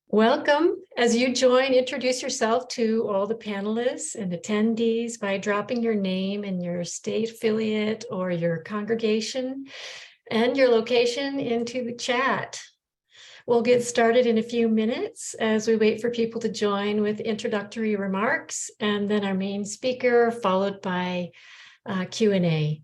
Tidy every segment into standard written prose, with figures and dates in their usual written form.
Welcome. As you join, introduce yourself to all the panelists and attendees by dropping your name and your state affiliate or your congregation and your location into the chat. We'll get started in a few minutes as we wait for people to join with introductory remarks and then our main speaker, followed by Q&A.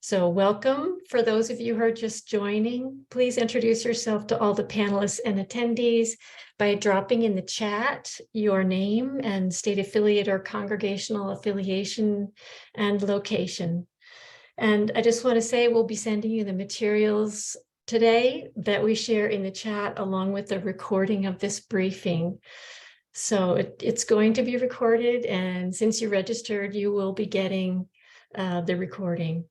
So welcome. For those of you who are just joining, please introduce yourself to all the panelists and attendees by dropping in the chat your name and state affiliate or congregational affiliation and location. And I just want to say we'll be sending you the materials today that we share in the chat along with the recording of this briefing. So it's going to be recorded, and since you registered, you will be getting the recording.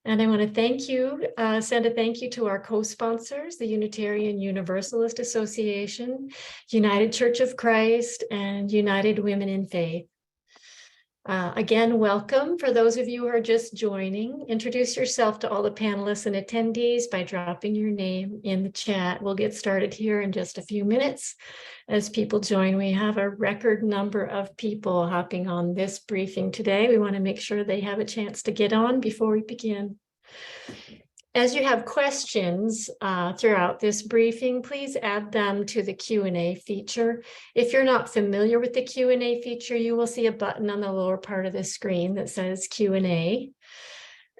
And I want to thank you, send a thank you to our co-sponsors, the Unitarian Universalist Association, United Church of Christ, and United Women in Faith. Again, welcome. For those of you who are just joining, introduce yourself to all the panelists and attendees by dropping your name in the chat. We'll get started here in just a few minutes as people join. We have a record number of people hopping on this briefing today. We want to make sure they have a chance to get on before we begin. As you have questions throughout this briefing, please add them to the Q&A feature. If you're not familiar with the Q&A feature, you will see a button on the lower part of the screen that says Q&A.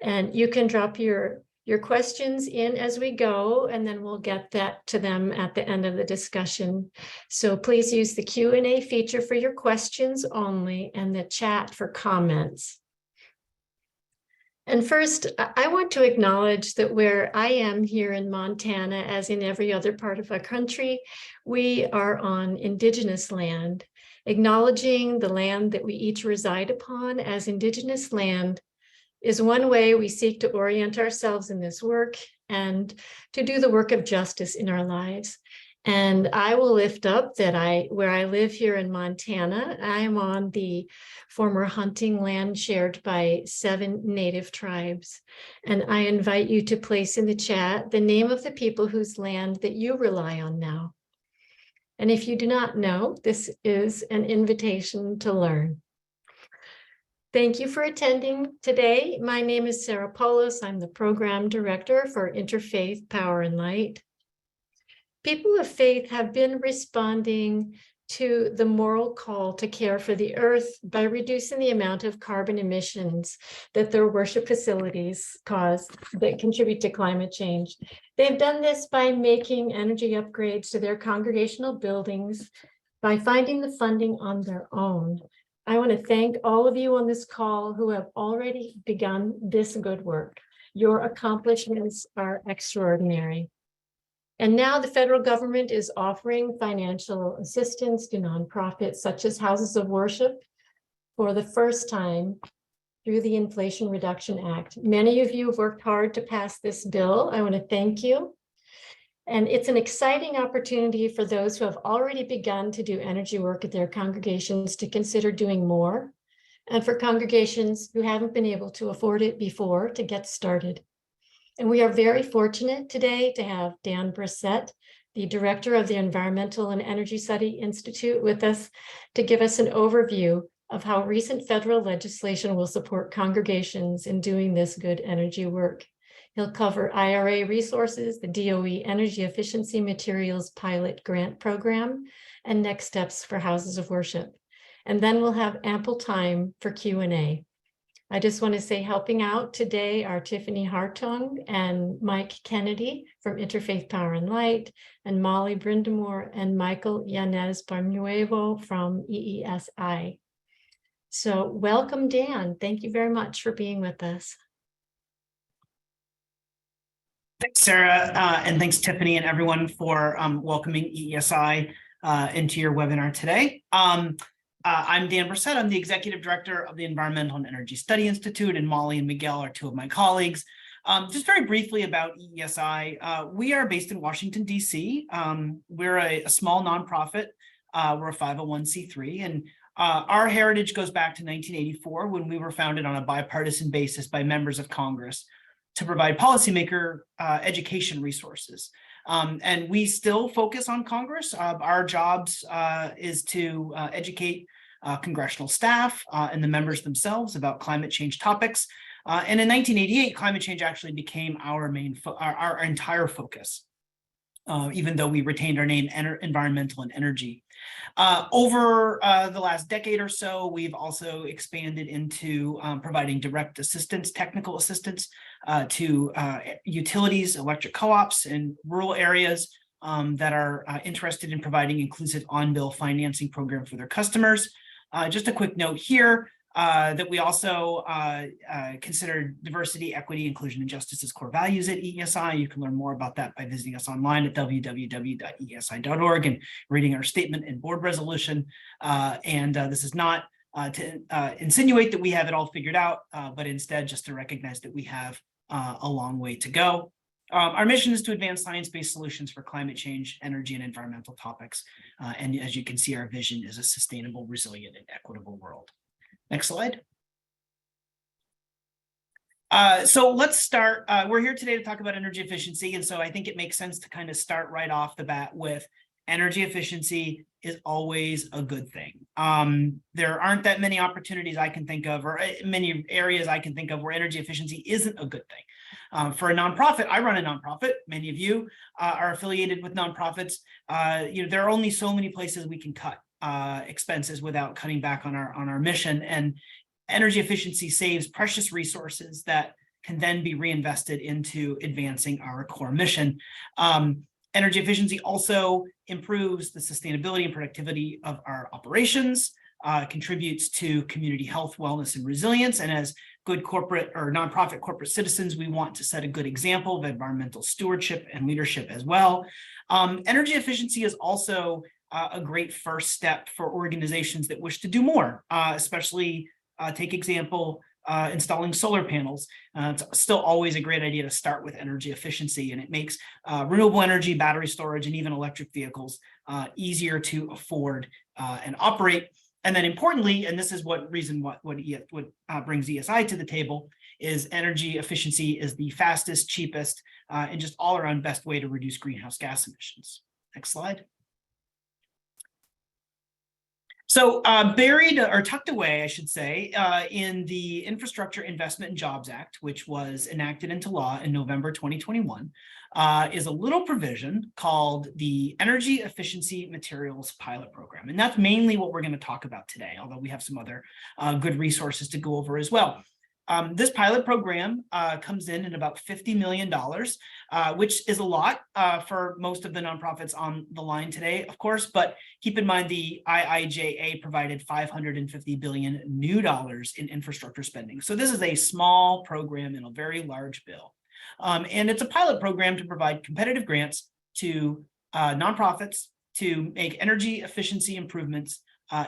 And you can drop your questions in as we go, and then we'll get that to them at the end of the discussion. So please use the Q&A feature for your questions only and the chat for comments. And first, I want to acknowledge that where I am here in Montana, as in every other part of our country, we are on Indigenous land. Acknowledging the land that we each reside upon as Indigenous land is one way we seek to orient ourselves in this work and to do the work of justice in our lives. And I will lift up that where I live here in Montana, I am on the former hunting land shared by 7 native tribes. And I invite you to place in the chat the name of the people whose land that you rely on now. And if you do not know, this is an invitation to learn. Thank you for attending today. My name is Sarah Paulus. I'm the program director for Interfaith Power and Light. People of faith have been responding to the moral call to care for the earth by reducing the amount of carbon emissions that their worship facilities cause that contribute to climate change. They've done this by making energy upgrades to their congregational buildings, by finding the funding on their own. I want to thank all of you on this call who have already begun this good work. Your accomplishments are extraordinary. And now the federal government is offering financial assistance to nonprofits such as houses of worship for the first time through the Inflation Reduction Act. Many of you have worked hard to pass this bill. I want to thank you. And it's an exciting opportunity for those who have already begun to do energy work at their congregations to consider doing more, and for congregations who haven't been able to afford it before to get started. And we are very fortunate today to have Dan Brissett, the director of the Environmental and Energy Study Institute, with us to give us an overview of how recent federal legislation will support congregations in doing this good energy work. He'll cover IRA resources, the DOE Energy Efficiency Materials Pilot Grant Program, and next steps for houses of worship. And then we'll have ample time for Q&A. I just want to say helping out today are Tiffany Hartung and Mike Kennedy from Interfaith Power and Light, and Molly Brindamore and Michael Yanez Barnuevo from EESI. So welcome, Dan. Thank you very much for being with us. Thanks, Sarah, and thanks, Tiffany, and everyone for welcoming EESI into your webinar today. I'm Dan Brissett. I'm the Executive Director of the Environmental and Energy Study Institute, and Molly and Miguel are 2 of my colleagues. Just very briefly about EESI, we are based in Washington, D.C. We're a small nonprofit. We're a 501c3, and our heritage goes back to 1984 when we were founded on a bipartisan basis by members of Congress to provide policymaker education resources. And we still focus on Congress. Our jobs is to educate congressional staff and the members themselves about climate change topics. And in 1988, climate change actually became our our entire focus, even though we retained our name, environmental and energy. Over the last decade or so, we've also expanded into providing direct assistance, technical assistance to utilities, electric co-ops in rural areas that are interested in providing inclusive on-bill financing program for their customers. Just a quick note here that we also consider diversity, equity, inclusion, and justice as core values at EESI. You can learn more about that by visiting us online at www.eesi.org and reading our statement and board resolution. This is not to insinuate that we have it all figured out, but instead just to recognize that we have a long way to go. Our mission is to advance science-based solutions for climate change, energy, and environmental topics. And as you can see, our vision is a sustainable, resilient, and equitable world. Next slide. So let's start. We're here today to talk about energy efficiency. And so I think it makes sense to kind of start right off the bat with energy efficiency is always a good thing. There aren't that many opportunities I can think of, or many areas I can think of where energy efficiency isn't a good thing. For a nonprofit, I run a nonprofit. Many of you are affiliated with nonprofits. There are only so many places we can cut expenses without cutting back on our mission, and energy efficiency saves precious resources that can then be reinvested into advancing our core mission. Energy efficiency also improves the sustainability and productivity of our operations, contributes to community health, wellness, and resilience. And as good corporate or nonprofit corporate citizens, we want to set a good example of environmental stewardship and leadership as well. Energy efficiency is also a great first step for organizations that wish to do more, especially take example, installing solar panels. It's still always a great idea to start with energy efficiency, and it makes renewable energy, battery storage, and even electric vehicles easier to afford and operate. And then importantly, and this is what brings ESI to the table, is energy efficiency is the fastest, cheapest, and just all around best way to reduce greenhouse gas emissions. Next slide. So buried or tucked away, I should say, in the Infrastructure Investment and Jobs Act, which was enacted into law in November 2021, is a little provision called the Energy Efficiency Materials Pilot Program. And that's mainly what we're going to talk about today, although we have some other good resources to go over as well. This pilot program comes in at about $50 million, which is a lot for most of the nonprofits on the line today, of course, but keep in mind the IIJA provided $550 billion new dollars in infrastructure spending. So this is a small program in a very large bill. And it's a pilot program to provide competitive grants to nonprofits to make energy efficiency improvements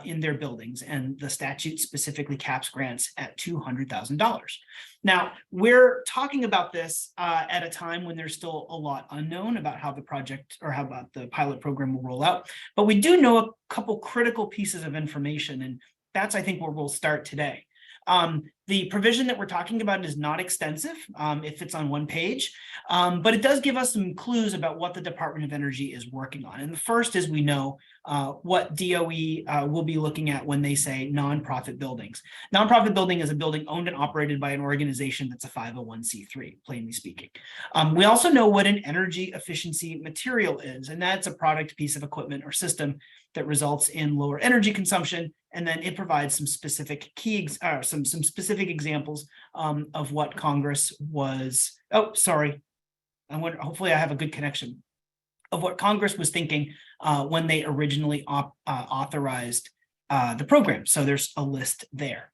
in their buildings, and the statute specifically caps grants at $200,000. Now, we're talking about this at a time when there's still a lot unknown about how the project or how about the pilot program will roll out, but we do know a couple critical pieces of information, and that's, I think, where we'll start today. The provision that we're talking about is not extensive. It fits on one page, but it does give us some clues about what the Department of Energy is working on. And the first is we know what DOE will be looking at when they say nonprofit buildings. Nonprofit building is a building owned and operated by an organization that's a 501c3, plainly speaking. We also know what an energy efficiency material is, and that's a product, piece of equipment, or system that results in lower energy consumption, and then it provides some specific some specific examples of what Congress was. Oh, sorry. Hopefully I have a good connection of what Congress was thinking when they originally authorized the program. So there's a list there.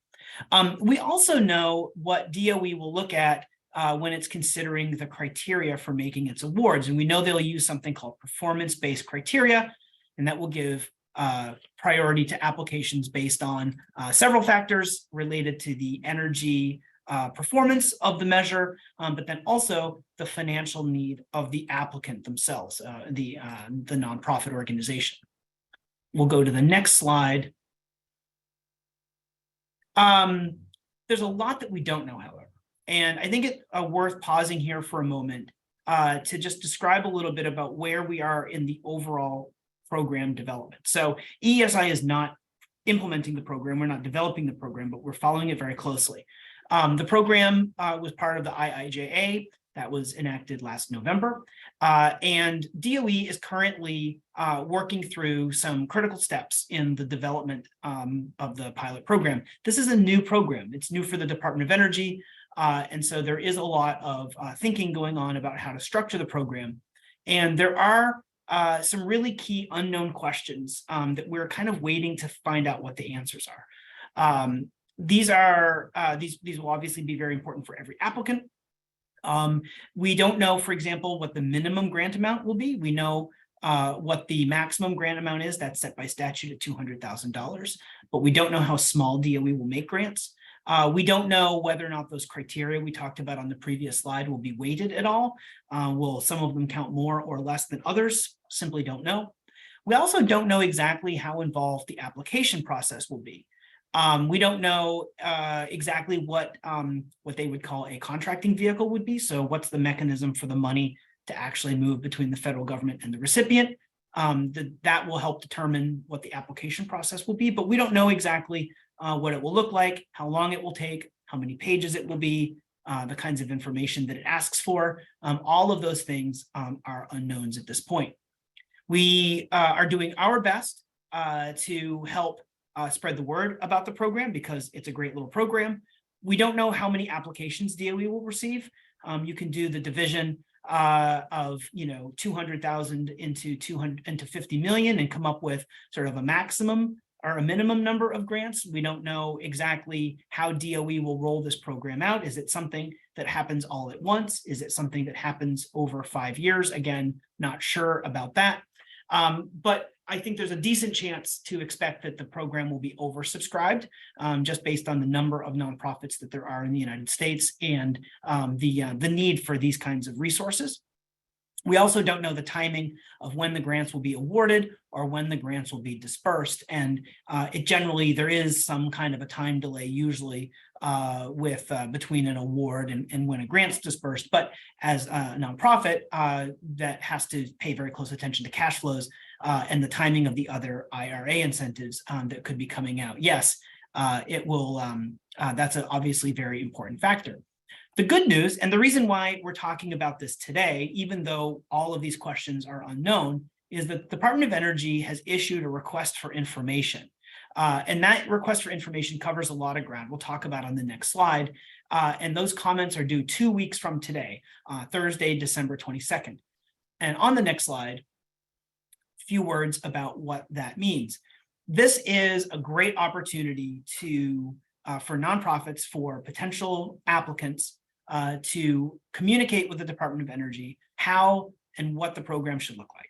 We also know what DOE will look at when it's considering the criteria for making its awards. And we know they'll use something called performance-based criteria, and that will give priority to applications based on several factors related to the energy performance of the measure, but then also the financial need of the applicant themselves, the nonprofit organization. We'll go to the next slide. There's a lot that we don't know, however, and I think it's worth pausing here for a moment to just describe a little bit about where we are in the overall program development. So EESI is not implementing the program, we're not developing the program, but we're following it very closely. The program was part of the IIJA that was enacted last November, and DOE is currently working through some critical steps in the development of the pilot program. This is a new program. It's new for the Department of Energy, and so there is a lot of thinking going on about how to structure the program. And there are some really key unknown questions that we're kind of waiting to find out what the answers are. These will obviously be very important for every applicant. We don't know, for example, what the minimum grant amount will be. We know what the maximum grant amount is. That's set by statute at $200,000, but we don't know how small DOE will make grants. We don't know whether or not those criteria we talked about on the previous slide will be weighted at all. Will some of them count more or less than others? Simply don't know. We also don't know exactly how involved the application process will be. We don't know exactly what they would call a contracting vehicle would be. So what's the mechanism for the money to actually move between the federal government and the recipient? That will help determine what the application process will be, but we don't know exactly what it will look like, how long it will take, how many pages it will be, the kinds of information that it asks for. All of those things are unknowns at this point. We are doing our best to help spread the word about the program because it's a great little program. We don't know how many applications DOE will receive. You can do the division of 200,000 into 50 million and come up with sort of a maximum or a minimum number of grants. We don't know exactly how DOE will roll this program out. Is it something that happens all at once? Is it something that happens over 5 years? Again, not sure about that. But I think there's a decent chance to expect that the program will be oversubscribed just based on the number of nonprofits that there are in the United States and the need for these kinds of resources. We also don't know the timing of when the grants will be awarded or when the grants will be dispersed. And there is some kind of a time delay usually between an award and when a grant's dispersed. But as a nonprofit that has to pay very close attention to cash flows and the timing of the other IRA incentives that could be coming out, yes, it will. That's an obviously very important factor. The good news, and the reason why we're talking about this today, even though all of these questions are unknown, is that the Department of Energy has issued a request for information. And that request for information covers a lot of ground. We'll talk about on the next slide. And those comments are due 2 weeks from today, Thursday, December 22nd. And on the next slide, a few words about what that means. This is a great opportunity for nonprofits, for potential applicants, to communicate with the Department of Energy how and what the program should look like,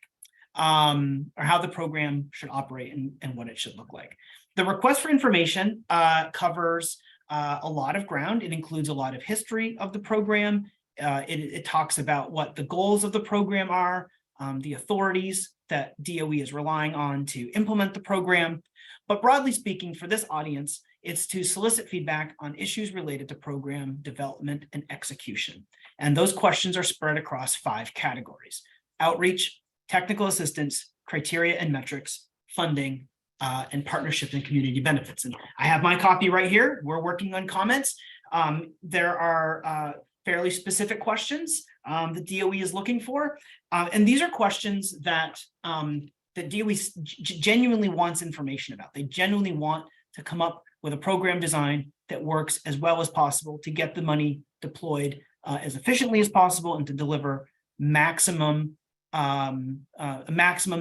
or how the program should operate and what it should look like. The request for information covers a lot of ground. It includes a lot of history of the program. It talks about what the goals of the program are, the authorities that DOE is relying on to implement the program. But broadly speaking, for this audience, it's to solicit feedback on issues related to program development and execution. And those questions are spread across 5 categories: outreach, technical assistance, criteria and metrics, funding, and partnership and community benefits. And I have my copy right here. We're working on comments. There are fairly specific questions that DOE is looking for. And these are questions that DOE genuinely wants information about. They genuinely want to come up with a program design that works as well as possible to get the money deployed as efficiently as possible and to deliver a maximum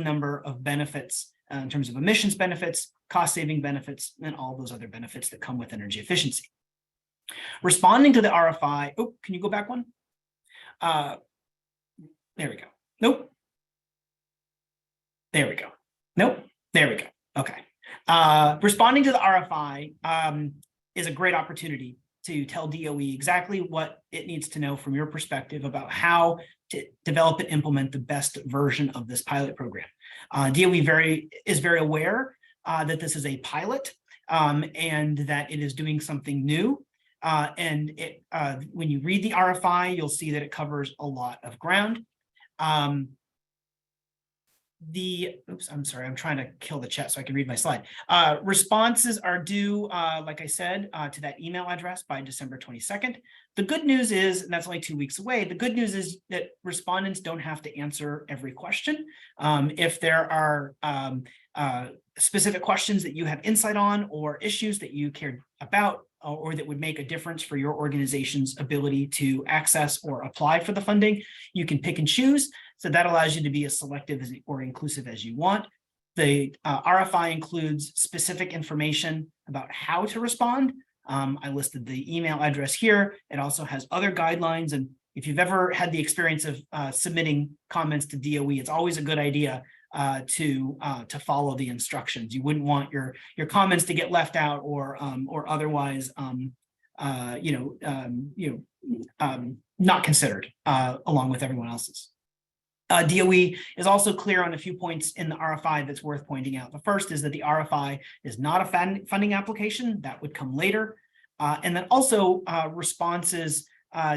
number of benefits in terms of emissions benefits, cost-saving benefits, and all those other benefits that come with energy efficiency. Responding to the RFI, oh, can you go back one? There we go. Nope. There we go. Nope. There we go. Okay. Responding to the RFI is a great opportunity to tell DOE exactly what it needs to know from your perspective about how to develop and implement the best version of this pilot program. DOE is very aware that this is a pilot and that it is doing something new. And when you read the RFI, you'll see that it covers a lot of ground. Oops, I'm sorry, I'm trying to kill the chat so I can read my slide. Responses are due, like I said, to that email address by December 22nd. The good news is, and that's only 2 weeks away, the good news is that respondents don't have to answer every question. If there are specific questions that you have insight on or issues that you care about or that would make a difference for your organization's ability to access or apply for the funding, you can pick and choose. So that allows you to be as selective or inclusive as you want. The RFI includes specific information about how to respond. I listed the email address here. It also has other guidelines. And if you've ever had the experience of submitting comments to DOE, it's always a good idea to follow the instructions. You wouldn't want your comments to get left out or otherwise not considered along with everyone else's. DOE is also clear on a few points in the RFI that's worth pointing out. The first is that the RFI is not a funding application. That would come later. And then also responses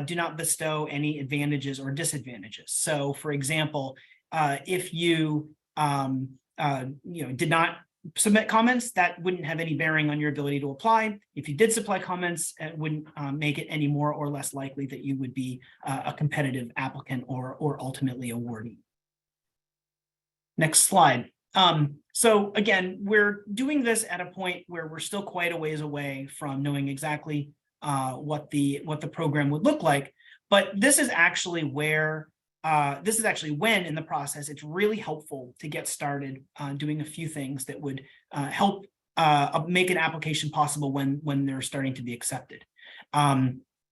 do not bestow any advantages or disadvantages. So for example, if you did not submit comments, that wouldn't have any bearing on your ability to apply. If you did supply comments, it wouldn't make it any more or less likely that you would be a competitive applicant or ultimately awardee. Next slide. So again, we're doing this at a point where we're still quite a ways away from knowing exactly what the program would look like, but this is actually where when in the process it's really helpful to get started doing a few things that would help make an application possible when they're starting to be accepted.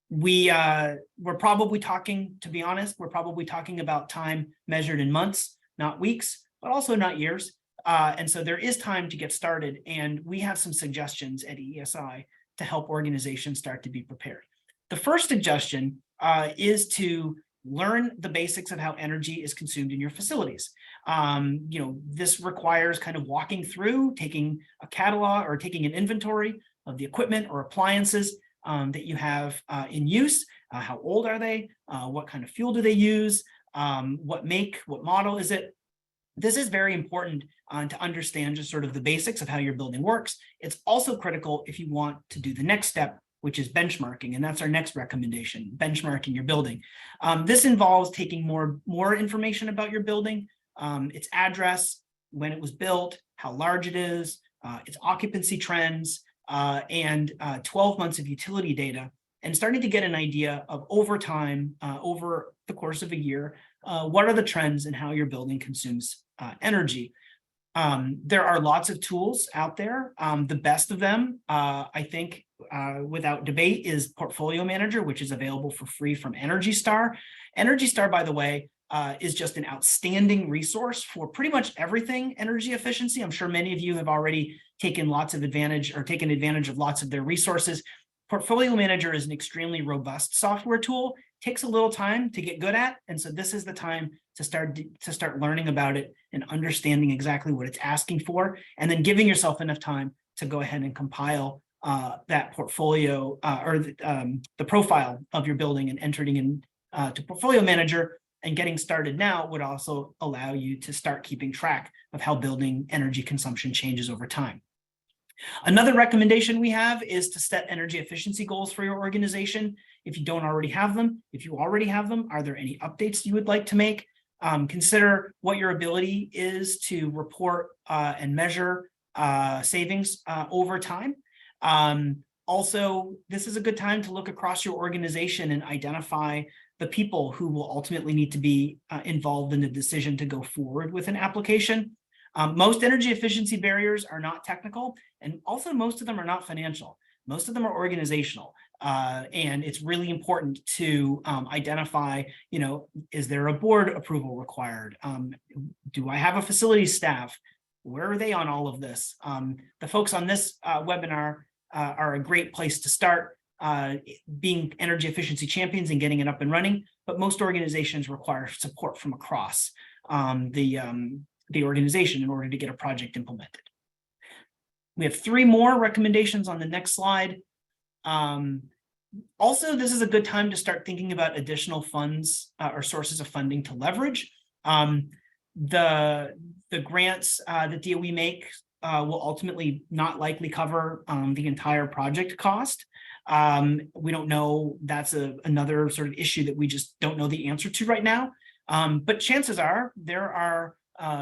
We're probably talking, to be honest, we're probably talking about time measured in months, not weeks, but also not years. And so there is time to get started, and we have some suggestions at EESI to help organizations start to be prepared. The first suggestion is to learn the basics of how energy is consumed in your facilities. This requires kind of walking through, taking a catalog or taking an inventory of the equipment or appliances that you have in use. How old are they? What kind of fuel do they use? What make, what model is it? This is very important to understand just sort of the basics of how your building works. It's also critical if you want to do the next step, which is benchmarking. And that's our next recommendation, benchmarking your building. This involves taking more information about your building, its address, when it was built, how large it is, its occupancy trends, and 12 months of utility data, and starting to get an idea of over time, over the course of a year, what are the trends in how your building consumes energy. There are lots of tools out there. The best of them, I think, without debate, is Portfolio Manager, which is available for free from Energy Star. Energy Star, by the way, is just an outstanding resource for pretty much everything energy efficiency. I'm sure many of you have already taken advantage of lots of their resources. Portfolio Manager is an extremely robust software tool. Takes a little time to get good at, and so this is the time to start learning about it and understanding exactly what it's asking for, and then giving yourself enough time to go ahead and compile that portfolio or the profile of your building and entering in to Portfolio Manager. And getting started now would also allow you to start keeping track of how building energy consumption changes over time. Another recommendation we have is to set energy efficiency goals for your organization. If you don't already have them, if you already have them, are there any updates you would like to make? Consider what your ability is to report and measure savings over time. Also, this is a good time to look across your organization and identify the people who will ultimately need to be involved in the decision to go forward with an application. Most energy efficiency barriers are not technical, and also most of them are not financial. Most of them are organizational, and it's really important to identify, is there a board approval required? Do I have a facilities staff? Where are they on all of this? The folks on this webinar are a great place to start being energy efficiency champions and getting it up and running, but most organizations require support from across the organization in order to get a project implemented. We have 3 more recommendations on the next slide. Also, this is a good time to start thinking about additional funds or sources of funding to leverage. The grants that DOE make will ultimately not likely cover the entire project cost. We don't know. That's another sort of issue that we just don't know the answer to right now. But chances are there are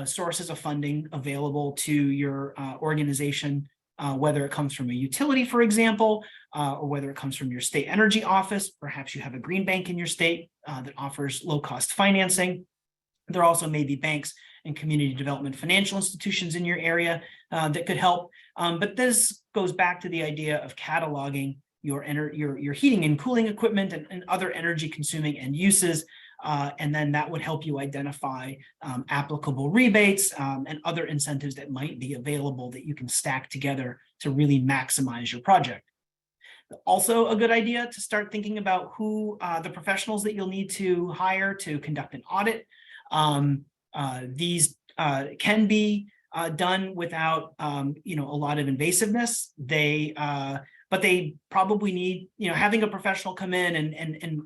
sources of funding available to your organization, whether it comes from a utility, for example, or whether it comes from your state energy office. Perhaps you have a green bank in your state that offers low-cost financing. There also may be banks and community development financial institutions in your area that could help. But this goes back to the idea of cataloging your heating and cooling equipment and other energy consuming end uses. And then that would help you identify applicable rebates and other incentives that might be available that you can stack together to really maximize your project. Also a good idea to start thinking about who the professionals that you'll need to hire to conduct an audit. These can be done without a lot of invasiveness. But they probably need, having a professional come in and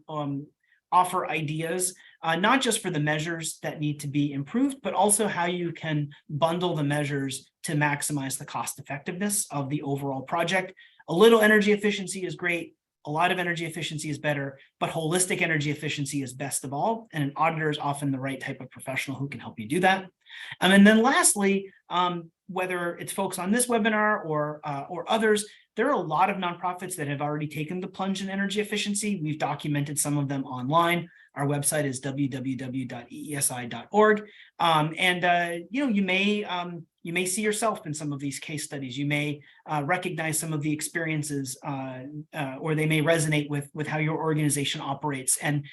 offer ideas, not just for the measures that need to be improved, but also how you can bundle the measures to maximize the cost effectiveness of the overall project. A little energy efficiency is great. A lot of energy efficiency is better, but holistic energy efficiency is best of all. And an auditor is often the right type of professional who can help you do that. And then lastly, whether it's folks on this webinar or others, there are a lot of nonprofits that have already taken the plunge in energy efficiency. We've documented some of them online. Our website is www.eesi.org. You may see yourself in some of these case studies. You may recognize some of the experiences, or they may resonate with how your organization operates. And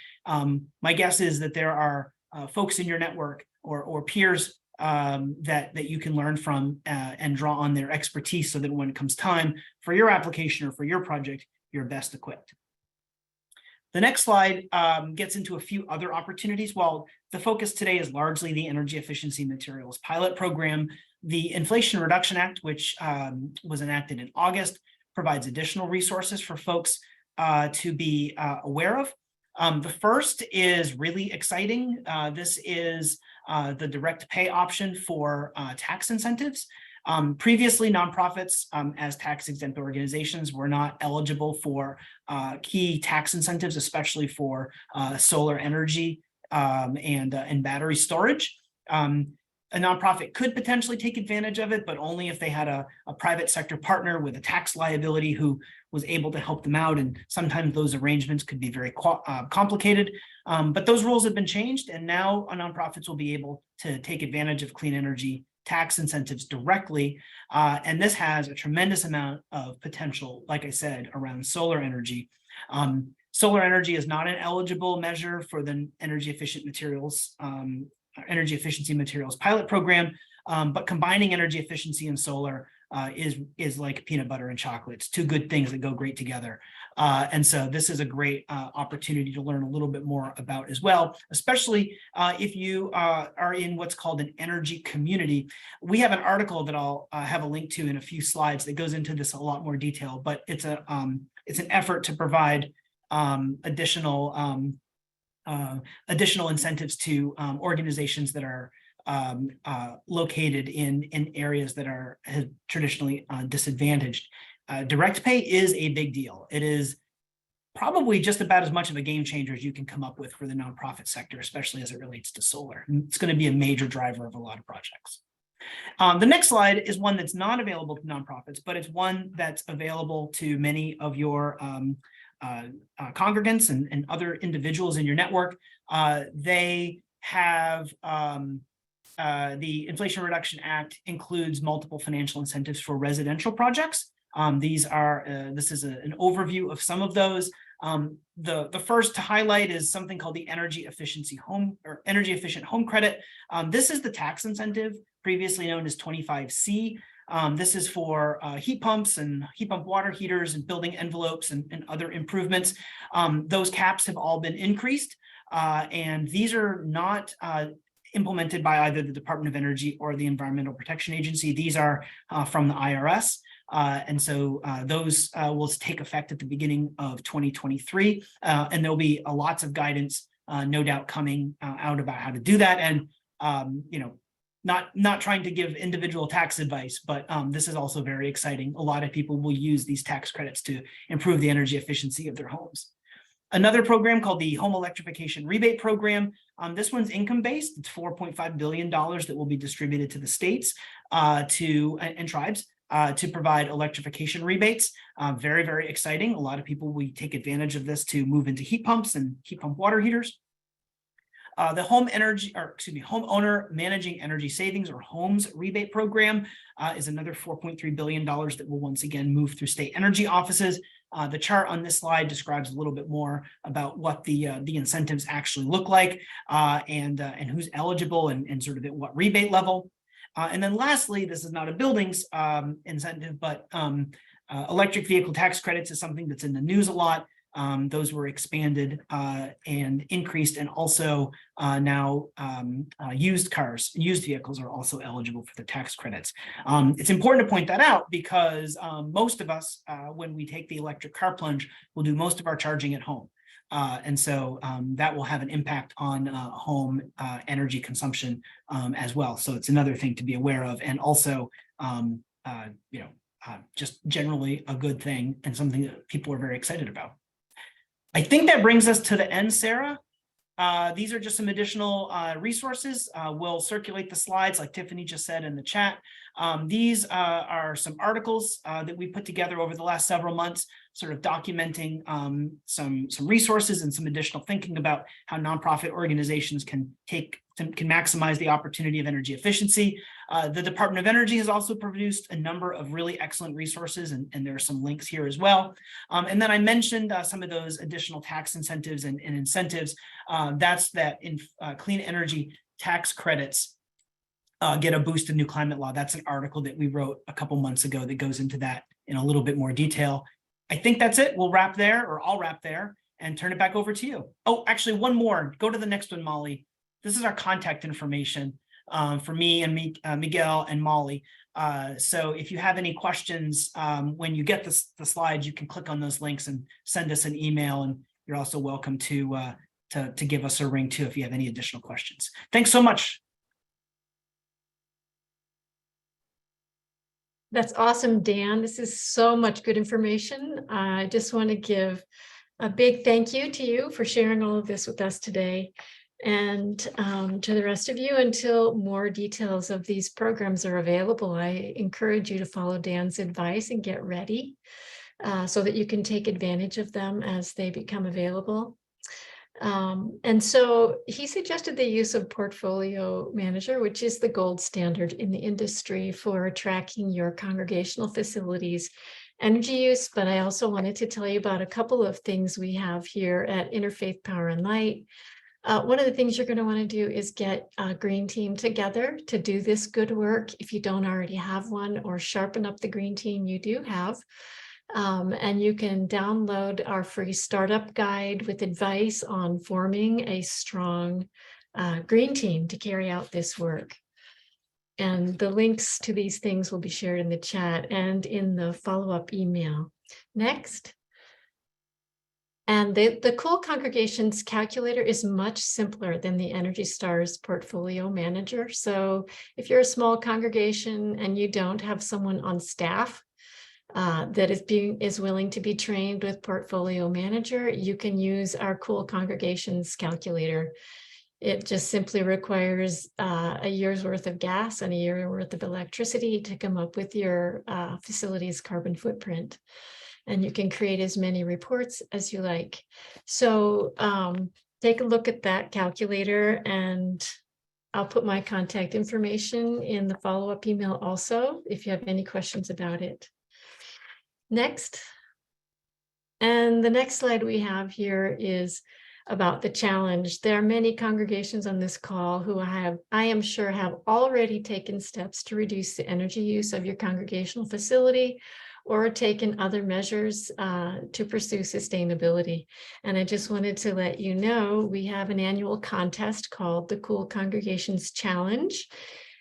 my guess is that there are folks in your network or peers that you can learn from and draw on their expertise so that when it comes time for your application or for your project, you're best equipped. The next slide gets into a few other opportunities. While the focus today is largely the Energy Efficiency Materials Pilot Program, the Inflation Reduction Act, which was enacted in August, provides additional resources for folks to be aware of. The first is really exciting. This is the direct pay option for tax incentives. Previously, nonprofits as tax-exempt organizations were not eligible for key tax incentives, especially for solar energy and battery storage. A nonprofit could potentially take advantage of it, but only if they had a private sector partner with a tax liability who was able to help them out. And sometimes those arrangements could be very complicated. But those rules have been changed, and now nonprofits will be able to take advantage of clean energy tax incentives directly. And this has a tremendous amount of potential, like I said, around solar energy. Solar energy is not an eligible measure for the Energy Efficiency Materials Pilot Program, but combining energy efficiency and solar is like peanut butter and chocolate. It's two good things that go great together. And so this is a great opportunity to learn a little bit more about as well, especially if you are in what's called an energy community. We have an article that I'll have a link to in a few slides that goes into this a lot more detail, but it's an effort to provide additional incentives to organizations that are located in areas that are traditionally disadvantaged. Direct pay is a big deal. It is probably just about as much of a game changer as you can come up with for the nonprofit sector, especially as it relates to solar. It's going to be a major driver of a lot of projects. The next slide is one that's not available to nonprofits, but it's one that's available to many of your congregants and other individuals in your network. They have the Inflation Reduction Act includes multiple financial incentives for residential projects. This is an overview of some of those. The first to highlight is something called the Energy Efficient Home Credit. This is the tax incentive, previously known as 25C. This is for heat pumps and heat pump water heaters and building envelopes and other improvements. Those caps have all been increased, and these are not implemented by either the Department of Energy or the Environmental Protection Agency. These are from the IRS. And so those will take effect at the beginning of 2023. And there'll be lots of guidance, no doubt, coming out about how to do that. And, not trying to give individual tax advice, but this is also very exciting. A lot of people will use these tax credits to improve the energy efficiency of their homes. Another program called the Home Electrification Rebate Program. This one's income-based. It's $4.5 billion that will be distributed to the states and tribes to provide electrification rebates. Very, very exciting. A lot of people will take advantage of this to move into heat pumps and heat pump water heaters. The Homeowner Managing Energy Savings, or HOMES rebate program, is another $4.3 billion that will once again move through state energy offices. The chart on this slide describes a little bit more about what the incentives actually look like, and who's eligible and sort of at what rebate level. And then lastly, this is not a buildings incentive, but electric vehicle tax credits is something that's in the news a lot. Those were expanded and increased, and also now used vehicles are also eligible for the tax credits. It's important to point that out because most of us, when we take the electric car plunge, will do most of our charging at home. And so that will have an impact on home energy consumption as well. So it's another thing to be aware of, and also, just generally a good thing and something that people are very excited about. I think that brings us to the end, Sarah. These are just some additional resources. We'll circulate the slides like Tiffany just said in the chat. These are some articles that we put together over the last several months, sort of documenting some resources and some additional thinking about how nonprofit organizations can maximize the opportunity of energy efficiency. The Department of Energy has also produced a number of really excellent resources, and there are some links here as well. And then I mentioned some of those additional tax incentives and incentives. That's that in clean energy tax credits get a boost in new climate law. That's an article that we wrote a couple months ago that goes into that in a little bit more detail. I think that's it. We'll wrap there, or I'll wrap there and turn it back over to you. Oh, actually, one more. Go to the next one, Molly. This is our contact information for me and Miguel and Molly. So if you have any questions, when you get the slides, you can click on those links and send us an email. And you're also welcome to give us a ring too if you have any additional questions. Thanks so much. That's awesome, Dan. This is so much good information. I just want to give a big thank you to you for sharing all of this with us today, and to the rest of you. Until more details of these programs are available, I encourage you to follow Dan's advice and get ready so that you can take advantage of them as they become available. And so he suggested the use of Portfolio Manager, which is the gold standard in the industry for tracking your congregational facilities' energy use. But I also wanted to tell you about a couple of things we have here at Interfaith Power and Light. One of the things you're going to want to do is get a green team together to do this good work. If you don't already have one, or sharpen up the green team you do have. And you can download our free startup guide with advice on forming a strong green team to carry out this work. And the links to these things will be shared in the chat and in the follow-up email. Next. And the Cool Congregations calculator is much simpler than the Energy Stars Portfolio Manager. So if you're a small congregation and you don't have someone on staff that is willing to be trained with Portfolio Manager, you can use our Cool Congregations calculator. It just simply requires a year's worth of gas and a year's worth of electricity to come up with your facility's carbon footprint. And you can create as many reports as you like. So take a look at that calculator, and I'll put my contact information in the follow-up email also if you have any questions about it. Next. And the next slide we have here is about the challenge. There are many congregations on this call who I am sure have already taken steps to reduce the energy use of your congregational facility, or taken other measures to pursue sustainability. And I just wanted to let you know we have an annual contest called the Cool Congregations Challenge.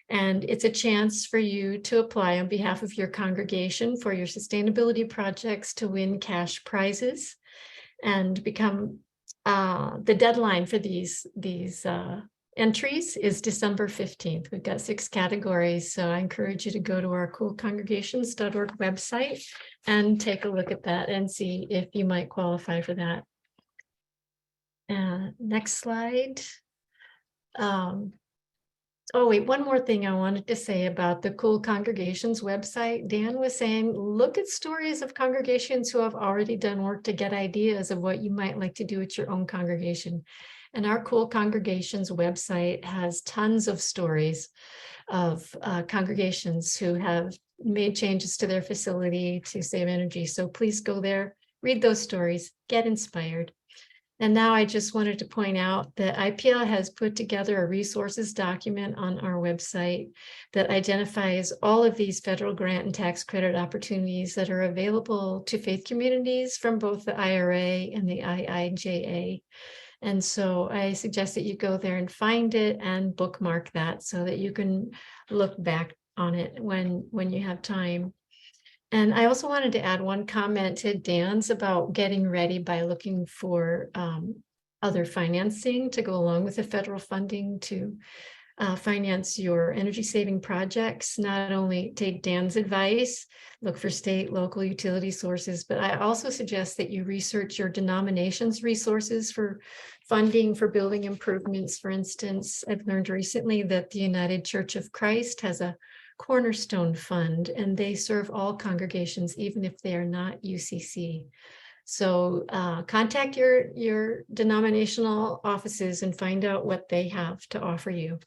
And it's a chance for you to apply on behalf of your congregation for your sustainability projects to win cash prizes and become the deadline for these entries is December 15th. We've got 6 categories, so I encourage you to go to our coolcongregations.org website and take a look at that and see if you might qualify for that. Next slide. Oh, wait, one more thing I wanted to say about the Cool Congregations website. Dan was saying, look at stories of congregations who have already done work to get ideas of what you might like to do at your own congregation. And our Cool Congregations website has tons of stories of congregations who have made changes to their facility to save energy. So please go there, read those stories, get inspired. And now I just wanted to point out that IPL has put together a resources document on our website that identifies all of these federal grant and tax credit opportunities that are available to faith communities from both the IRA and the IIJA. And so I suggest that you go there and find it and bookmark that so that you can look back on it when you have time. And I also wanted to add one comment to Dan's about getting ready by looking for other financing to go along with the federal funding to finance your energy saving projects. Not only take Dan's advice, look for state, local utility sources, but I also suggest that you research your denomination's resources for funding for building improvements. For instance, I've learned recently that the United Church of Christ has a Cornerstone Fund, and they serve all congregations, even if they are not UCC. So contact your denominational offices and find out what they have to offer you.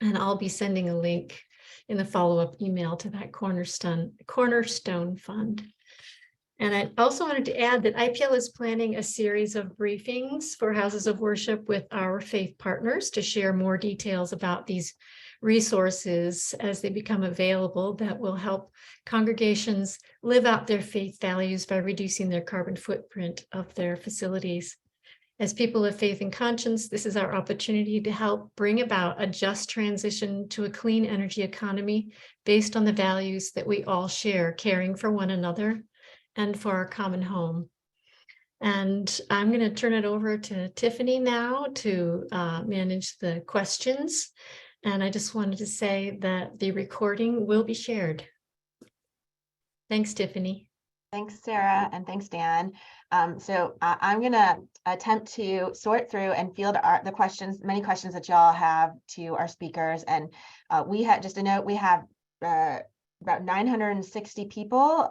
And I'll be sending a link in the follow-up email to that Cornerstone Fund. And I also wanted to add that IPL is planning a series of briefings for houses of worship with our faith partners to share more details about these resources as they become available that will help congregations live out their faith values by reducing their carbon footprint of their facilities. As people of faith and conscience, this is our opportunity to help bring about a just transition to a clean energy economy based on the values that we all share, caring for one another and for our common home. And I'm going to turn it over to Tiffany now to manage the questions. And I just wanted to say that the recording will be shared. Thanks, Tiffany. Thanks, Sarah, and thanks, Dan. So I'm going to attempt to sort through and field the questions, many questions that y'all have to our speakers. And we had just a note, we have about 960 people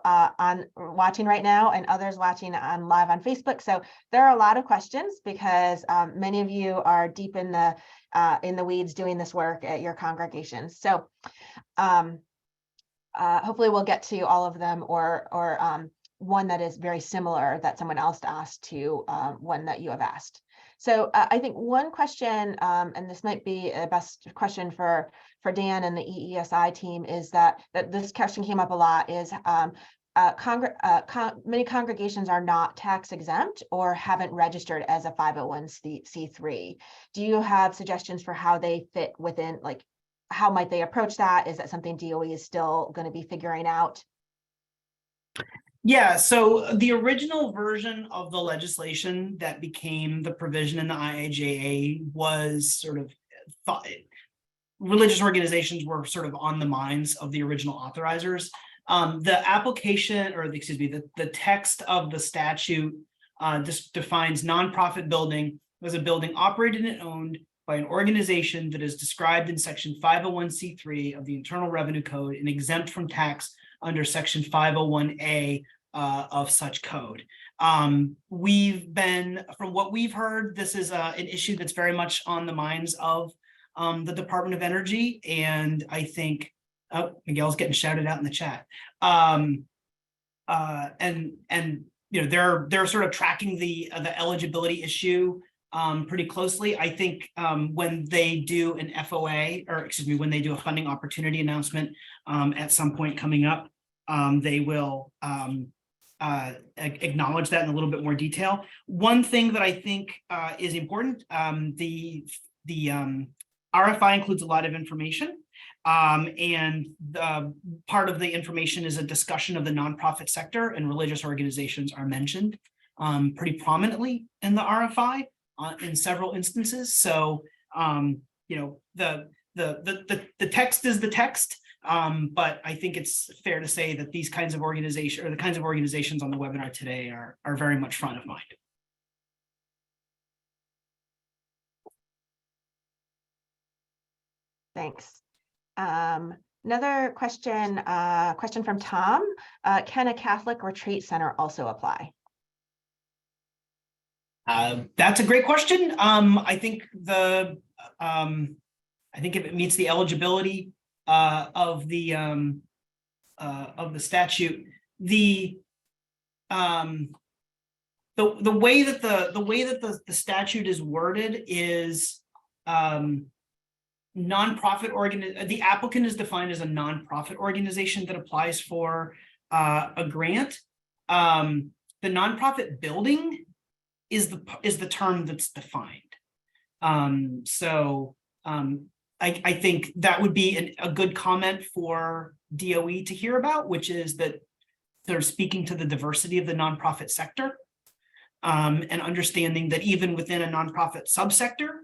watching right now, and others watching live on Facebook. So there are a lot of questions because many of you are deep in the weeds doing this work at your congregations. So hopefully we'll get to all of them, or one that is very similar that someone else asked to one that you have asked. So I think one question, and this might be a best question for Dan and the EESI team, is that this question came up a lot, is many congregations are not tax exempt or haven't registered as a 501c3. Do you have suggestions for how they fit within, like, how might they approach that? Is that something DOE is still going to be figuring out? Yeah, so the original version of the legislation that became the provision in the IIJA was sort of thought religious organizations were sort of on the minds of the original authorizers. The application, or excuse me, the text of the statute just defines nonprofit building as a building operated and owned by an organization that is described in section 501c3 of the Internal Revenue Code and exempt from tax under section 501a of such code. We've been, from what we've heard, this is an issue that's very much on the minds of the Department of Energy, and I think, oh, Miguel's getting shouted out in the chat. And you know, they're sort of tracking the eligibility issue pretty closely. I think when they do an FOA, or excuse me, when they do a funding opportunity announcement at some point coming up, they will acknowledge that in a little bit more detail. One thing that I think is important, the RFI includes a lot of information, And part of the information is a discussion of the nonprofit sector, and religious organizations are mentioned pretty prominently in the RFI in several instances. So, you know, the text is the text, but I think it's fair to say that these kinds of organizations, or the kinds of organizations on the webinar today, are very much front of mind. Thanks. Another question, question from Tom. Can a Catholic retreat center also apply? That's a great question. I think if it meets the eligibility of the statute, the way that the statute is worded is the applicant is defined as a nonprofit organization that applies for a grant. The nonprofit building is the term that's defined. I think that would be a good comment for DOE to hear about, which is that they're speaking to the diversity of the nonprofit sector, and understanding that even within a nonprofit subsector,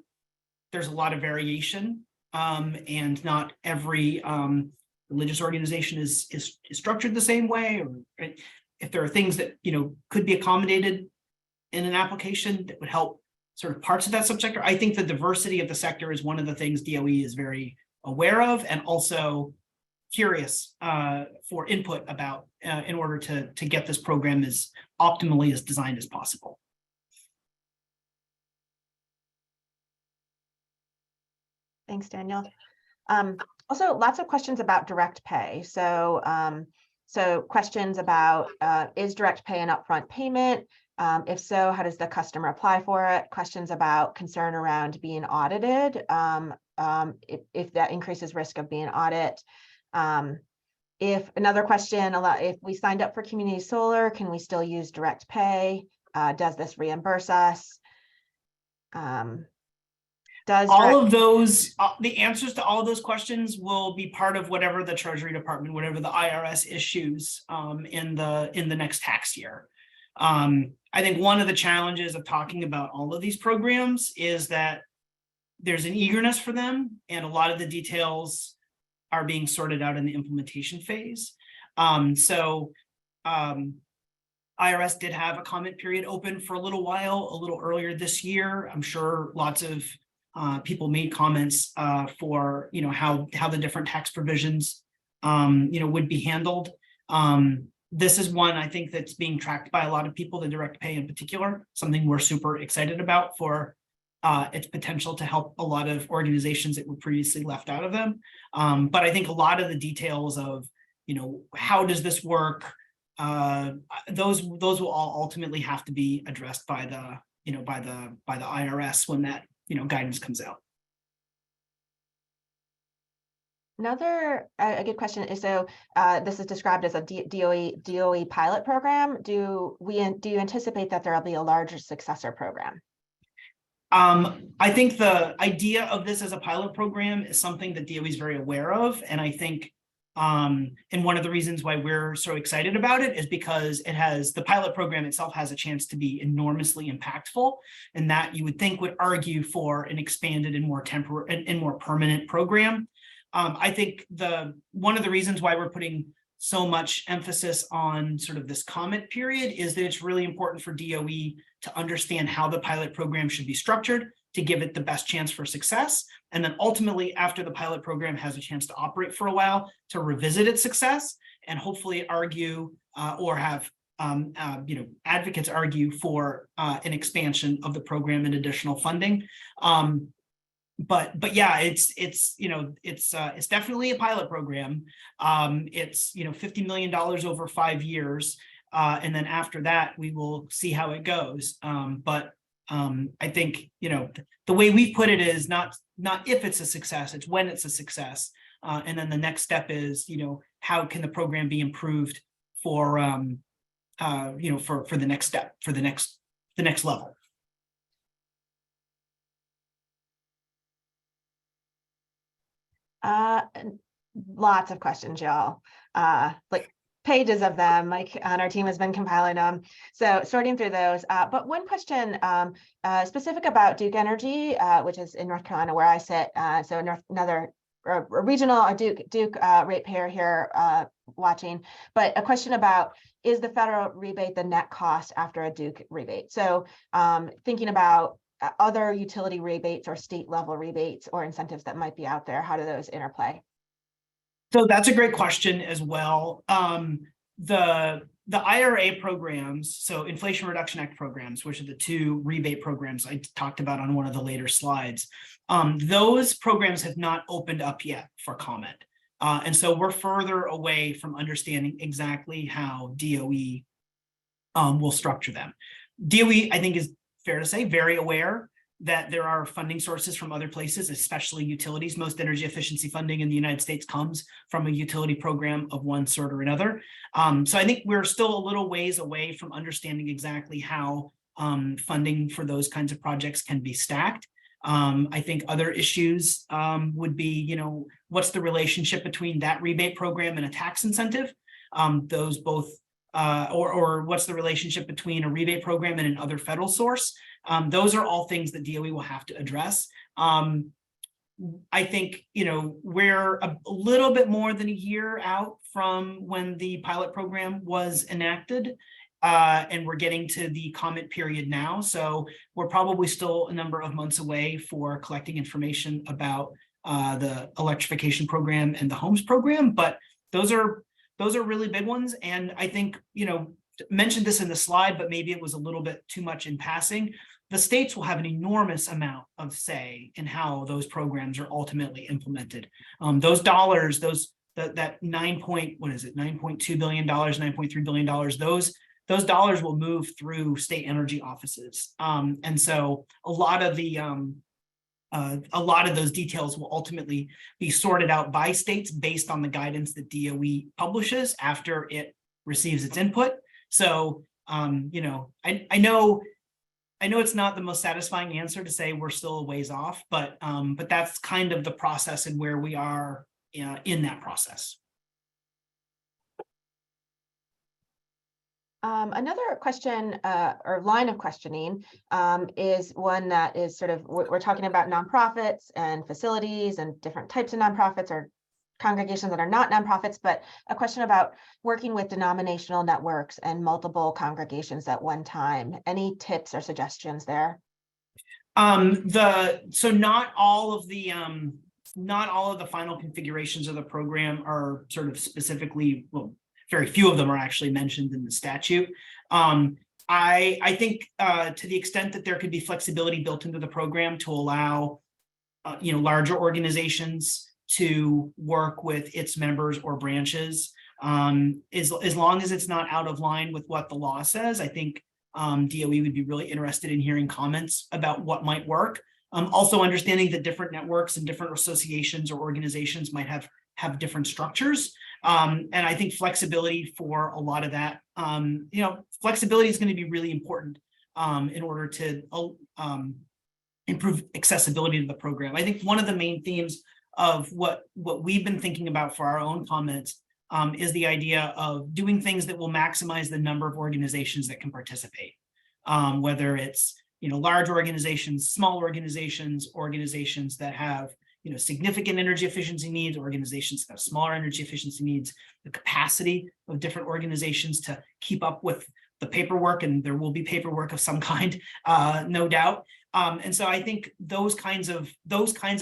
there's a lot of variation, and not every religious organization is structured the same way, or if there are things that, you know, could be accommodated in an application that would help sort of parts of that subsector. I think the diversity of the sector is one of the things DOE is very aware of, and also curious for input about in order to get this program as optimally as designed as possible. Thanks, Daniel. Also, lots of questions about direct pay. So, so questions about is direct pay an upfront payment? If so, how does the customer apply for it? Questions about concern around being audited, if that increases risk of being audited. If another question, if we signed up for community solar, can we still use direct pay? Does this reimburse us? All of those, the answers to all of those questions will be part of whatever the Treasury Department, whatever the IRS issues in the next tax year. I think one of the challenges of talking about all of these programs is that there's an eagerness for them, and a lot of the details are being sorted out in the implementation phase. IRS did have a comment period open for a little while, a little earlier this year. I'm sure lots of people made comments for, you know, how the different tax provisions, you know, would be handled. This is one I think that's being tracked by a lot of people, the direct pay in particular, something we're super excited about for its potential to help a lot of organizations that were previously left out of them. But I think a lot of the details of, you know, how does this work, those will all ultimately have to be addressed by the, you know, by the IRS when that, you know, guidance comes out. Another a good question is, so this is described as a DOE pilot program. Do you anticipate that there will be a larger successor program? I think the idea of this as a pilot program is something that DOE is very aware of, and I think and one of the reasons why we're so excited about it is because the pilot program itself has a chance to be enormously impactful, and that you would think would argue for an expanded and more temporary and more permanent program. I think one of the reasons why we're putting so much emphasis on sort of this comment period is that it's really important for DOE to understand how the pilot program should be structured to give it the best chance for success. And then ultimately, after the pilot program has a chance to operate for a while, to revisit its success and hopefully argue or have you know, advocates argue for an expansion of the program and additional funding. But yeah, it's you know, it's definitely a pilot program. It's, you know, $50 million over 5 years, and then after that we will see how it goes. But I think, you know, the way we put it is not if it's a success, it's when it's a success. And then the next step is, you know, how can the program be improved for you know, for the next step, for the next level. lots of questions, y'all. Like pages of them, like, and our team has been compiling them. So sorting through those. But one question specific about Duke Energy, which is in North Carolina where I sit. So another regional or Duke ratepayer here watching, but a question about, is the federal rebate the net cost after a Duke rebate? So thinking about other utility rebates or state level rebates or incentives that might be out there, how do those interplay? So that's a great question as well. The IRA programs, so Inflation Reduction Act programs, which are the two rebate programs I talked about on one of the later slides, those programs have not opened up yet for comment. And so we're further away from understanding exactly how DOE will structure them. DOE, I think, is fair to say, very aware that there are funding sources from other places, especially utilities. Most energy efficiency funding in the United States comes from a utility program of one sort or another. So I think we're still a little ways away from understanding exactly how funding for those kinds of projects can be stacked. I think other issues would be, what's the relationship between that rebate program and a tax incentive? Those both, or what's the relationship between a rebate program and another federal source? Those are all things that DOE will have to address. I think, we're a little bit more than a year out from when the pilot program was enacted, and we're getting to the comment period now. So we're probably still a number of months away for collecting information about the electrification program and the homes program, but those are really big ones. And I think, mentioned this in the slide, but maybe it was a little bit too much in passing. The states will have an enormous amount of say in how those programs are ultimately implemented. Those dollars, that $9.2 billion, $9.3 billion, those dollars will move through state energy offices. And so a lot of those details will ultimately be sorted out by states based on the guidance that DOE publishes after it receives its input. So, I know it's not the most satisfying answer to say we're still a ways off, but that's kind of the process and where we are in that process. Another question or line of questioning is one that is sort of, we're talking about nonprofits and facilities and different types of nonprofits or congregations that are not nonprofits, but a question about working with denominational networks and multiple congregations at one time. Any tips or suggestions there? So not all of the final configurations of the program are sort of specifically, well, very few of them are actually mentioned in the statute. I think to the extent that there could be flexibility built into the program to allow larger organizations to work with its members or branches, as long as it's not out of line with what the law says, I think DOE would be really interested in hearing comments about what might work. Also understanding that different networks and different associations or organizations might have different structures. And I think flexibility for a lot of that, flexibility is going to be really important in order to improve accessibility to the program. I think one of the main themes of what we've been thinking about for our own comments is the idea of doing things that will maximize the number of organizations that can participate, whether it's large organizations, small organizations that have significant energy efficiency needs, organizations that have smaller energy efficiency needs, the capacity of different organizations to keep up with the paperwork, and there will be paperwork of some kind, no doubt. And so I think those kinds of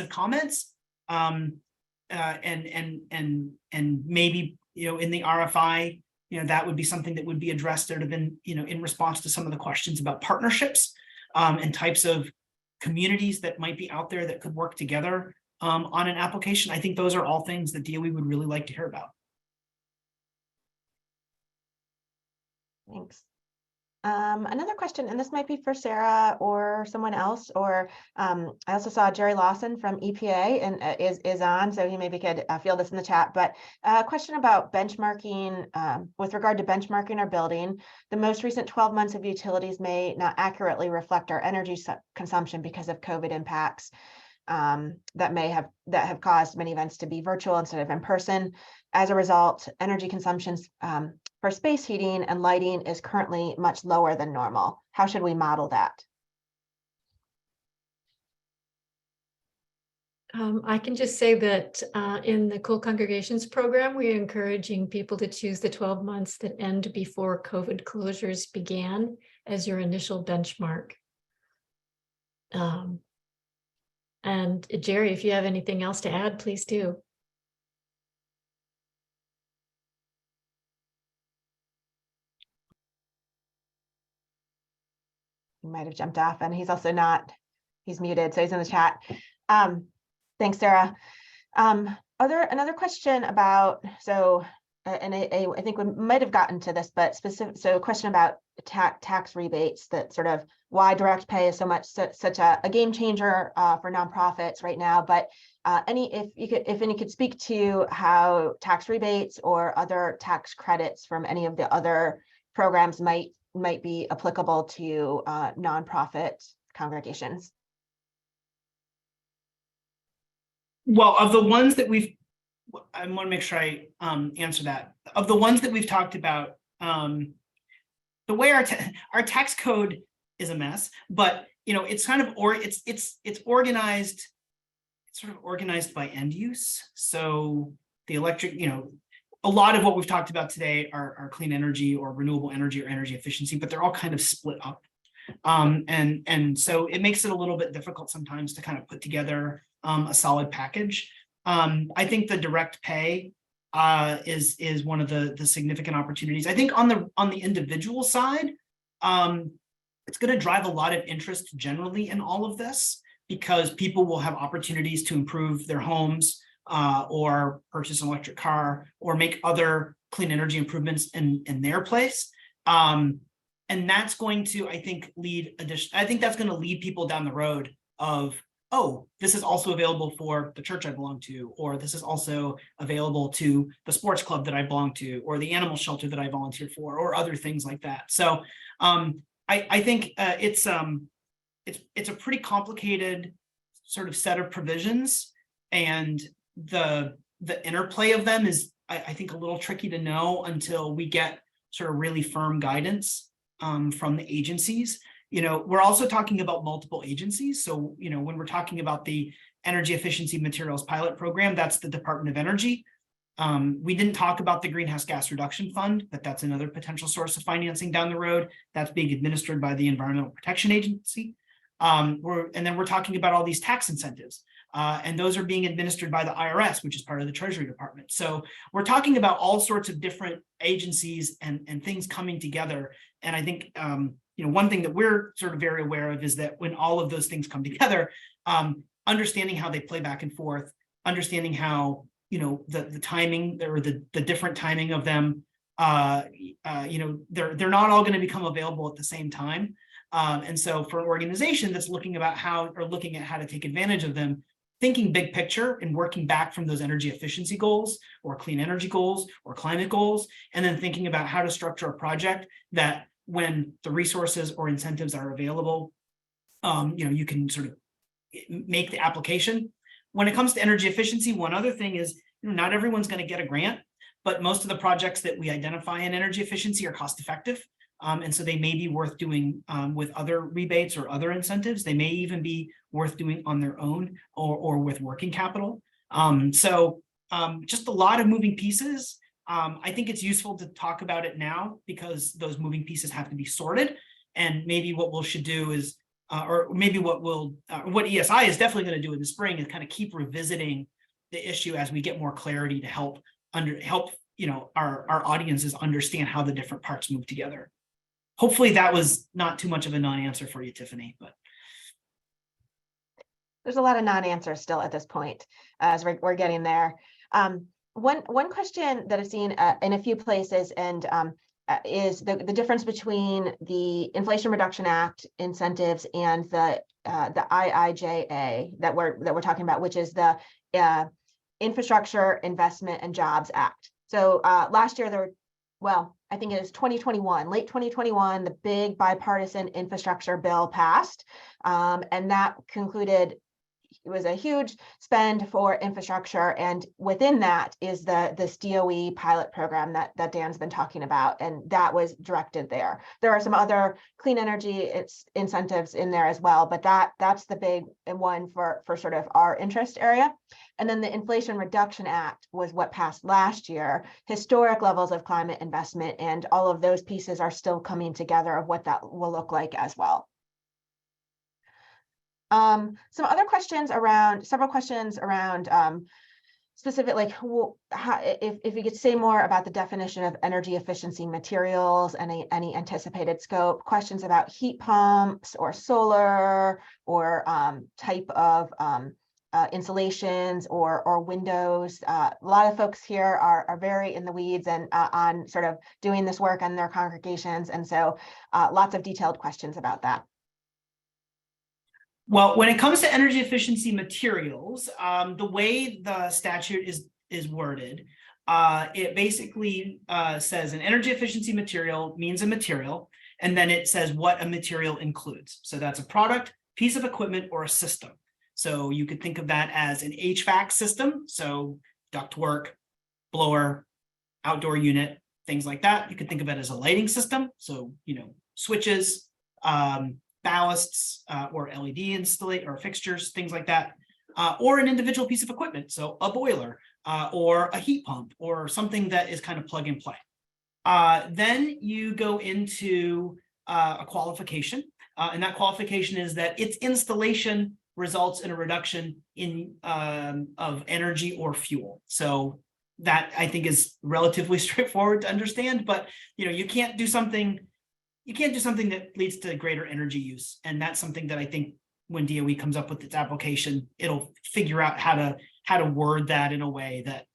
comments, and maybe in the RFI, that would be something that would be addressed sort of in response to some of the questions about partnerships and types of communities that might be out there that could work together on an application. I think those are all things that DOE would really like to hear about. Thanks. Another question, and this might be for Sarah or someone else, or I also saw Jerry Lawson from EPA and is on, so he maybe could field this in the chat. But a question about benchmarking, with regard to benchmarking our building, the most recent 12 months of utilities may not accurately reflect our energy consumption because of COVID impacts. that have caused many events to be virtual instead of in person. As a result, energy consumption for space heating and lighting is currently much lower than normal. How should we model that? I can just say that in the Cool Congregations program, we're encouraging people to choose the 12 months that end before COVID closures began as your initial benchmark. And Jerry, if you have anything else to add, please do. He might have jumped off, and he's also not, he's muted, so he's in the chat. Thanks, Sarah. Another question about, so, and I think we might have gotten to this, but specific, so a question about tax rebates, that sort of why direct pay is such a game changer for nonprofits right now. But if you could speak to how tax rebates or other tax credits from any of the other programs might be applicable to nonprofit congregations. Well, of the ones that I want to make sure I answer that. Of the ones that we've talked about, the way our tax code is a mess, but it's kind of it's organized. It's sort of organized by end use. So the electric, a lot of what we've talked about today are clean energy or renewable energy or energy efficiency, but they're all kind of split up. And so it makes it a little bit difficult sometimes to kind of put together a solid package. I think the direct pay is one of the significant opportunities. I think on the individual side, it's going to drive a lot of interest generally in all of this, because people will have opportunities to improve their homes or purchase an electric car or make other clean energy improvements in their place. And that's going to, I think, that's going to lead people down the road of, oh, this is also available for the church I belong to, or this is also available to the sports club that I belong to, or the animal shelter that I volunteer for, or other things like that. So I think it's a pretty complicated sort of set of provisions, and the interplay of them is, I think, a little tricky to know until we get sort of really firm guidance from the agencies. We're also talking about multiple agencies. So, when we're talking about the Energy Efficiency Materials Pilot Program, that's the Department of Energy. We didn't talk about the Greenhouse Gas Reduction Fund, but that's another potential source of financing down the road. That's being administered by the Environmental Protection Agency. And then we're talking about all these tax incentives. And those are being administered by the IRS, which is part of the Treasury Department. So we're talking about all sorts of different agencies and things coming together. And I think, one thing that we're sort of very aware of is that when all of those things come together, understanding how they play back and forth, understanding how, the timing or the different timing of them, they're not all going to become available at the same time. And so for an organization that's looking at how to take advantage of them, thinking big picture and working back from those energy efficiency goals or clean energy goals or climate goals, and then thinking about how to structure a project that when the resources or incentives are available, you can sort of make the application. When it comes to energy efficiency, one other thing is, not everyone's going to get a grant, but most of the projects that we identify in energy efficiency are cost effective. And so they may be worth doing with other rebates or other incentives. They may even be worth doing on their own or with working capital. So just a lot of moving pieces. I think it's useful to talk about it now because those moving pieces have to be sorted. And maybe what we should do is, or maybe what ESI is definitely going to do in the spring is kind of keep revisiting the issue as we get more clarity to help our audiences understand how the different parts move together. Hopefully that was not too much of a non-answer for you, Tiffany, but. There's a lot of non-answers still at this point as we're getting there. One question that I've seen in a few places and is the difference between the Inflation Reduction Act incentives and the IIJA that we're talking about, which is the Infrastructure Investment and Jobs Act. So last year I think it was 2021, late 2021, the big bipartisan infrastructure bill passed, and that concluded huge spend for infrastructure, and within that is this DOE pilot program that Dan's been talking about, and that was directed there. There are some other clean energy incentives in there as well, but that's the big one for sort of our interest area. And then the Inflation Reduction Act was what passed last year, historic levels of climate investment, and all of those pieces are still coming together of what that will look like as well. Some other questions around, several questions around specific, like if you could say more about the definition of energy efficiency materials and any anticipated scope, questions about heat pumps or solar or type of insulations or windows. A lot of folks here are very in the weeds and on sort of doing this work in their congregations. And so lots of detailed questions about that. Well, when it comes to energy efficiency materials, the way the statute is worded, it basically says an energy efficiency material means a material, and then it says what a material includes. So that's a product, piece of equipment, or a system. So you could think of that as an HVAC system, so ductwork, blower, outdoor unit, things like that. You could think of it as a lighting system, so switches, ballasts, or LED installation or fixtures, things like that, or an individual piece of equipment, so a boiler or a heat pump or something that is kind of plug and play. Then you go into a qualification, and that qualification is that its installation results in a reduction in of energy or fuel. So that I think is relatively straightforward to understand, but you can't do something that leads to greater energy use. And that's something that I think when DOE comes up with its application, it'll figure out how to word that in a way that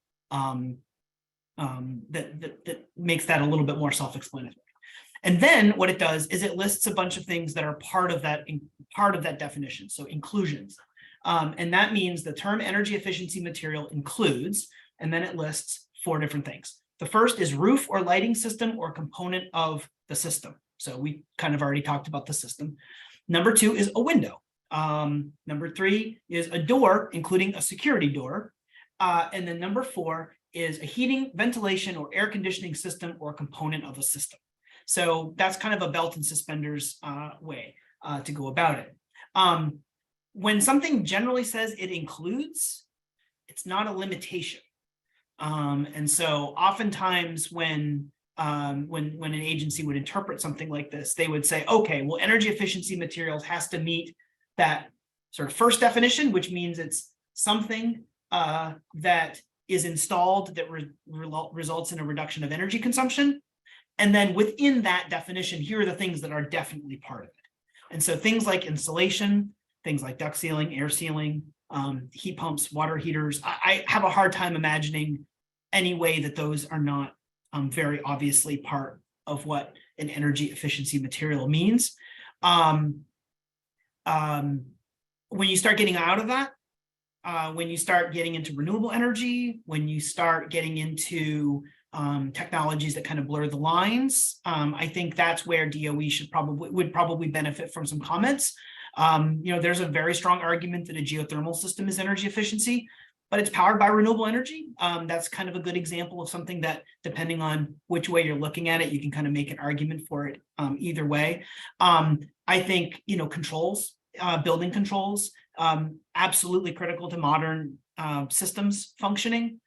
that makes that a little bit more self-explanatory. And then what it does is it lists a bunch of things that are part of that definition, so inclusions. And that means the term energy efficiency material includes, and then it lists 4 different things. The first is roof or lighting system or component of the system. So we kind of already talked about the system. Number 2 is a window. Number 3 is a door, including a security door. And then number 4 is a heating, ventilation, or air conditioning system or component of a system. So that's kind of a belt and suspenders way to go about it. When something generally says it includes, it's not a limitation. And so oftentimes when an agency would interpret something like this, they would say, okay, well, energy efficiency materials has to meet that sort of first definition, which means it's something that is installed that results in a reduction of energy consumption. And then within that definition, here are the things that are definitely part of it. And so things like insulation, things like duct sealing, air sealing, heat pumps, water heaters, I have a hard time imagining any way that those are not very obviously part of what an energy efficiency material means. When you start getting out of that, when you start getting into renewable energy, when you start getting into technologies that kind of blur the lines, I think that's where DOE would probably benefit from some comments. There's a very strong argument that a geothermal system is energy efficiency, but it's powered by renewable energy. That's kind of a good example of something that, depending on which way you're looking at it, you can kind of make an argument for it either way. I think, controls, building controls, absolutely critical to modern systems functioning.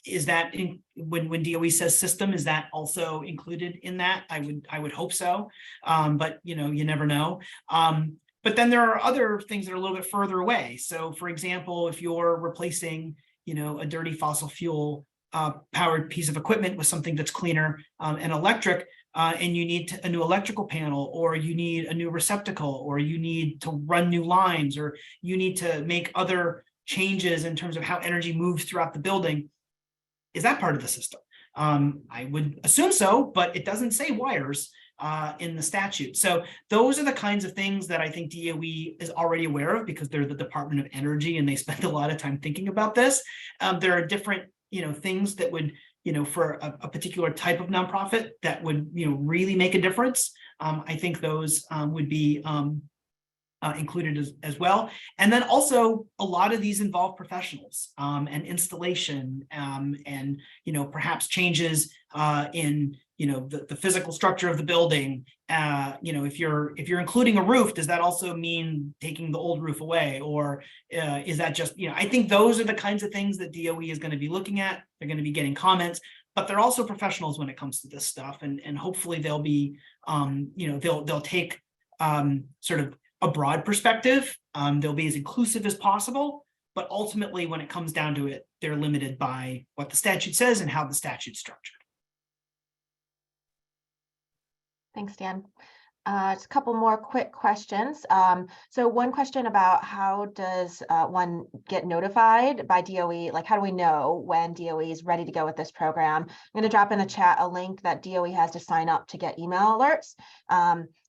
Is that when DOE says system, is that also included in that? I would hope so, but you never know. But then there are other things that are a little bit further away. So, for example, if you're replacing a dirty fossil fuel powered piece of equipment with something that's cleaner and electric, and you need a new electrical panel, or you need a new receptacle, or you need to run new lines, or you need to make other changes in terms of how energy moves throughout the building. Is that part of the system? I would assume so, but it doesn't say wires in the statute. So those are the kinds of things that I think DOE is already aware of, because they're the Department of Energy and they spend a lot of time thinking about this. There are different, things that would, for a particular type of nonprofit that would, really make a difference. I think those would be included as well. And then also a lot of these involve professionals and installation and, perhaps changes in, the physical structure of the building. If you're including a roof, does that also mean taking the old roof away? Or is that just, I think those are the kinds of things that DOE is going to be looking at. They're going to be getting comments, but they're also professionals when it comes to this stuff. And hopefully they'll be, they'll take sort of a broad perspective. They'll be as inclusive as possible, but ultimately when it comes down to it, they're limited by what the statute says and how the statute's structured. Thanks, Dan. Just a couple more quick questions. So one question about how does one get notified by DOE? Like, how do we know when DOE is ready to go with this program? I'm going to drop in the chat a link that DOE has to sign up to get email alerts.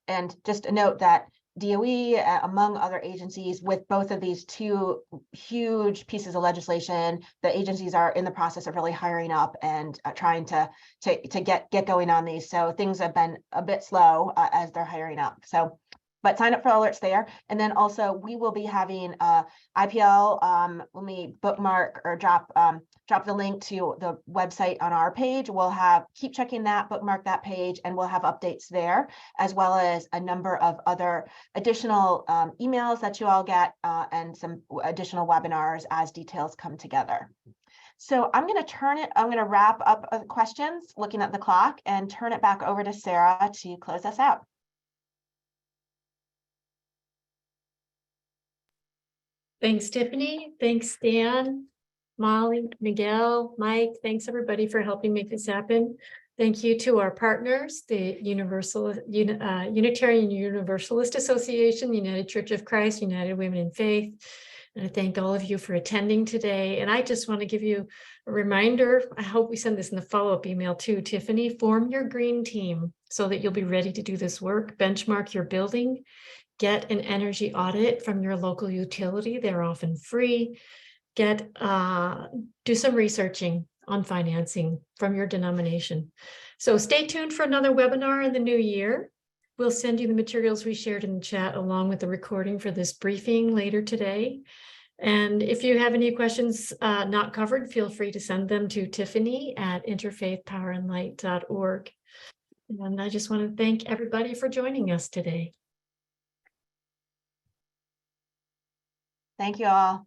And just a note that DOE, among other agencies, with both of these two huge pieces of legislation, the agencies are in the process of really hiring up and trying to get going on these. So things have been a bit slow as they're hiring up. So, but sign up for alerts there. And then also we will be having IPL, when we bookmark or drop the link to the website on our page. We'll keep checking that, bookmark that page, and we'll have updates there, as well as a number of other additional emails that you all get and some additional webinars as details come together. So I'm going to wrap up the questions, looking at the clock, and turn it back over to Sarah to close us out. Thanks, Tiffany. Thanks, Dan, Molly, Miguel, Mike. Thanks, everybody, for helping make this happen. Thank you to our partners, the Unitarian Universalist Association, the United Church of Christ, United Women in Faith. And I thank all of you for attending today. And I just want to give you a reminder. I hope we send this in the follow-up email too, Tiffany. Form your green team so that you'll be ready to do this work. Benchmark your building. Get an energy audit from your local utility. They're often free. Do some researching on financing from your denomination. So stay tuned for another webinar in the new year. We'll send you the materials we shared in the chat along with the recording for this briefing later today. And if you have any questions not covered, feel free to send them to Tiffany at interfaithpowerandlight.org. And I just want to thank everybody for joining us today. Thank you all.